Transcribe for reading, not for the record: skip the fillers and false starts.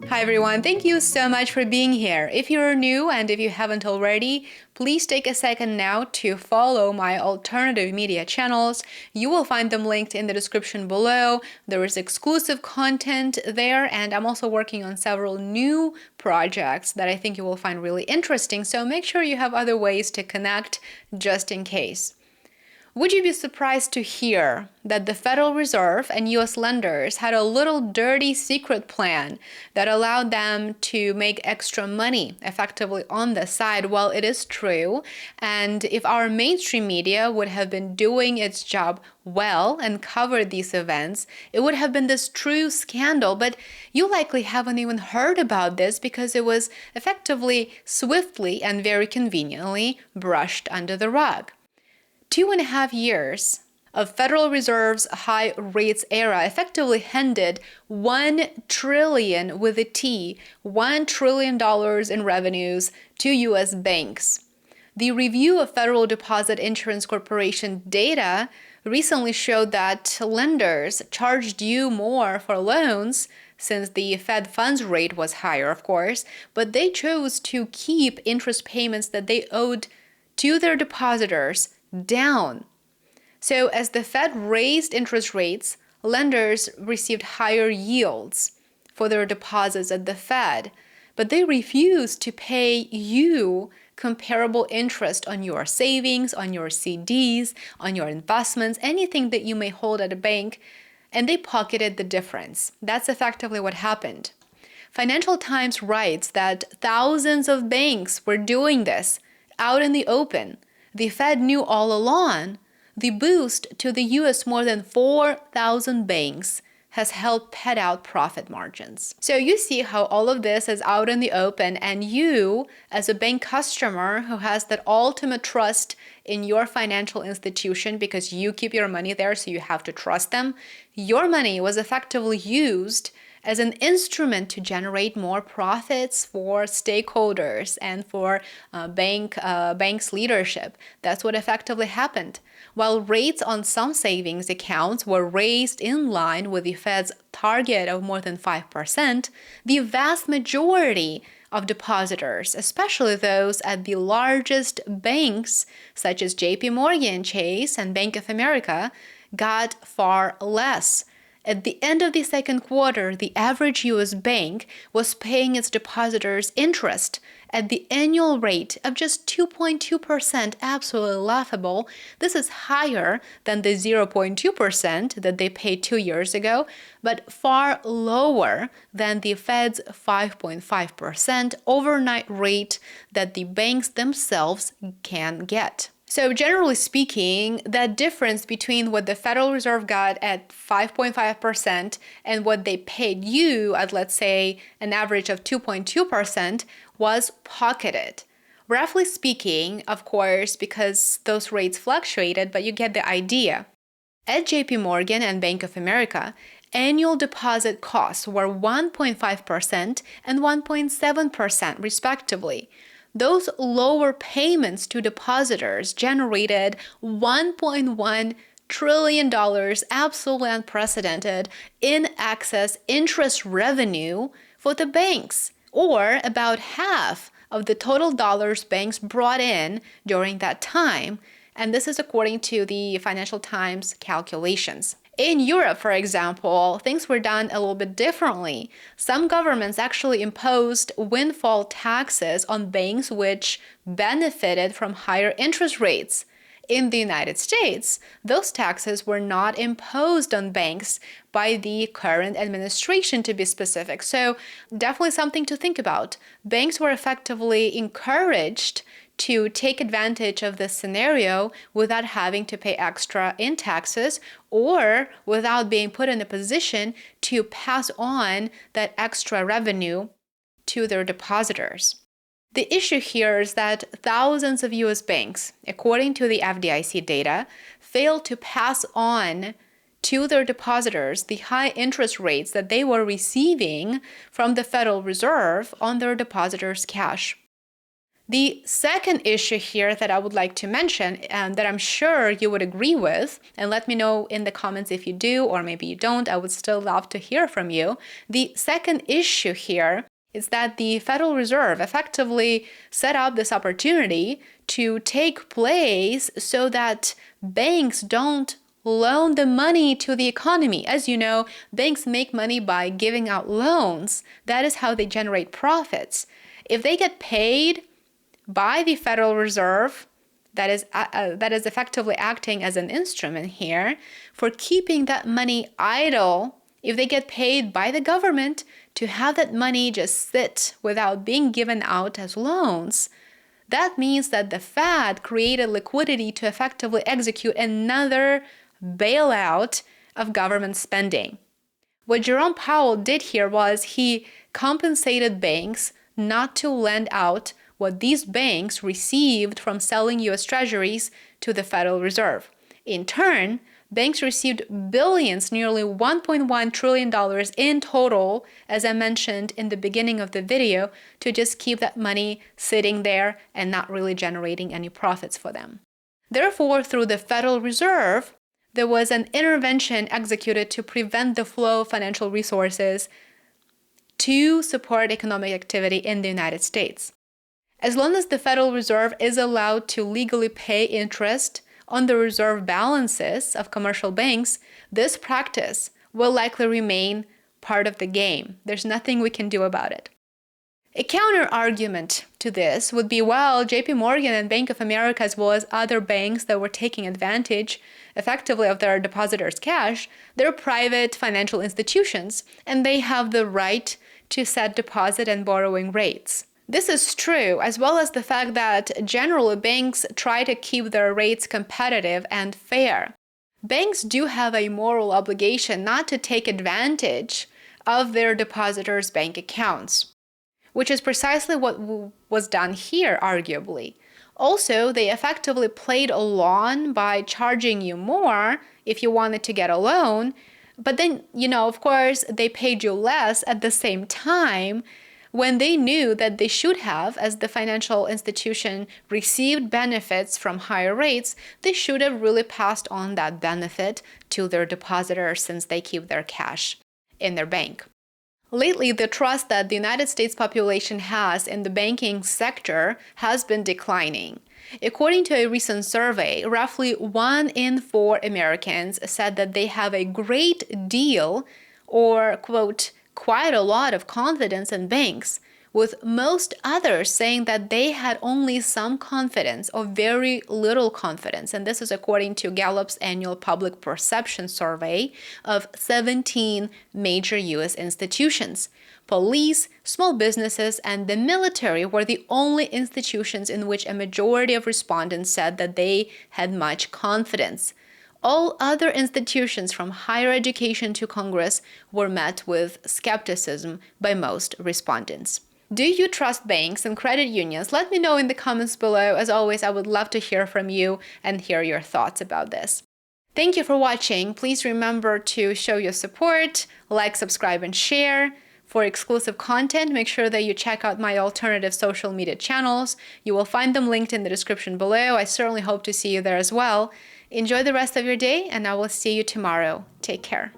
Hi everyone, thank you so much for being here. If you're new and if you haven't already, please take a second now to follow my alternative media channels. You will find them linked in the description below. There is exclusive content there, and I'm also working on several new projects that I think you will find really interesting, so make sure you have other ways to connect just in case. Would you be surprised to hear that the Federal Reserve and US lenders had a little dirty secret plan that allowed them to make extra money effectively on the side? Well, it is true. And if our mainstream media would have been doing its job well and covered these events, it would have been this true scandal. But you likely haven't even heard about this because it was effectively, swiftly, and very conveniently brushed under the rug. 2.5 years of Federal Reserve's high rates era effectively handed $1 trillion with a T, $1 trillion in revenues to U.S. banks. The review of Federal Deposit Insurance Corporation data recently showed that lenders charged you more for loans, since the Fed funds rate was higher, of course, but they chose to keep interest payments that they owed to their depositors down. So as the Fed raised interest rates, lenders received higher yields for their deposits at the Fed, but they refused to pay you comparable interest on your savings, on your CDs, on your investments, anything that you may hold at a bank, and they pocketed the difference. That's effectively what happened. Financial Times writes that thousands of banks were doing this out in the open. The Fed knew all along. The boost to the U.S. more than 4,000 banks has helped pad out profit margins. So you see how all of this is out in the open, and you, as a bank customer who has that ultimate trust in your financial institution because you keep your money there, so you have to trust them, your money was effectively used as an instrument to generate more profits for stakeholders and for banks' leadership. That's what effectively happened. While rates on some savings accounts were raised in line with the Fed's target of more than 5%, the vast majority of depositors, especially those at the largest banks such as JP Morgan Chase and Bank of America, got far less. At the end of the second quarter, the average U.S. bank was paying its depositors interest at the annual rate of just 2.2%, absolutely laughable. This is higher than the 0.2% that they paid 2 years ago, but far lower than the Fed's 5.5% overnight rate that the banks themselves can get. So generally speaking, that difference between what the Federal Reserve got at 5.5% and what they paid you at, let's say, an average of 2.2% was pocketed. Roughly speaking, of course, because those rates fluctuated, but you get the idea. At JP Morgan and Bank of America, annual deposit costs were 1.5% and 1.7% respectively. Those lower payments to depositors generated $1.1 trillion, absolutely unprecedented, in excess interest revenue for the banks, or about half of the total dollars banks brought in during that time. And this is according to the Financial Times calculations. In Europe, for example, things were done a little bit differently. Some governments actually imposed windfall taxes on banks which benefited from higher interest rates. In the United States, those taxes were not imposed on banks by the current administration, to be specific. So definitely something to think about. Banks were effectively encouraged to take advantage of this scenario without having to pay extra in taxes or without being put in a position to pass on that extra revenue to their depositors. The issue here is that thousands of U.S. banks, according to the FDIC data, failed to pass on to their depositors the high interest rates that they were receiving from the Federal Reserve on their depositors' cash. The second issue here that I would like to mention, and that I'm sure you would agree with, and let me know in the comments if you do or maybe you don't, I would still love to hear from you. The second issue here is that the Federal Reserve effectively set up this opportunity to take place so that banks don't loan the money to the economy. As you know, banks make money by giving out loans. That is how they generate profits. If they get paid by the Federal Reserve, that is effectively acting as an instrument here, for keeping that money idle, if they get paid by the government to have that money just sit without being given out as loans, that means that the Fed created liquidity to effectively execute another bailout of government spending. What Jerome Powell did here was he compensated banks not to lend out what these banks received from selling U.S. Treasuries to the Federal Reserve. In turn, banks received billions, nearly $1.1 trillion in total, as I mentioned in the beginning of the video, to just keep that money sitting there and not really generating any profits for them. Therefore, through the Federal Reserve, there was an intervention executed to prevent the flow of financial resources to support economic activity in the United States. As long as the Federal Reserve is allowed to legally pay interest on the reserve balances of commercial banks, this practice will likely remain part of the game. There's nothing we can do about it. A counter-argument to this would be, well, JP Morgan and Bank of America, as well as other banks that were taking advantage effectively of their depositors' cash, they're private financial institutions, and they have the right to set deposit and borrowing rates. This is true, as well as the fact that generally banks try to keep their rates competitive and fair. Banks do have a moral obligation not to take advantage of their depositors' bank accounts, which is precisely what was done here, arguably. Also, they effectively played along by charging you more if you wanted to get a loan, but then, of course, they paid you less at the same time when they knew that they should have, as the financial institution received benefits from higher rates, they should have really passed on that benefit to their depositors since they keep their cash in their bank. Lately, the trust that the United States population has in the banking sector has been declining. According to a recent survey, roughly 1 in 4 Americans said that they have a great deal or, quote, quite a lot of confidence in banks, with most others saying that they had only some confidence or very little confidence. And this is according to Gallup's annual public perception survey of 17 major U.S. institutions. Police, small businesses, and the military were the only institutions in which a majority of respondents said that they had much confidence. All other institutions, from higher education to Congress, were met with skepticism by most respondents. Do you trust banks and credit unions? Let me know in the comments below. As always, I would love to hear from you and hear your thoughts about this. Thank you for watching. Please remember to show your support, like, subscribe, and share. For exclusive content, make sure that you check out my alternative social media channels. You will find them linked in the description below. I certainly hope to see you there as well. Enjoy the rest of your day, and I will see you tomorrow. Take care.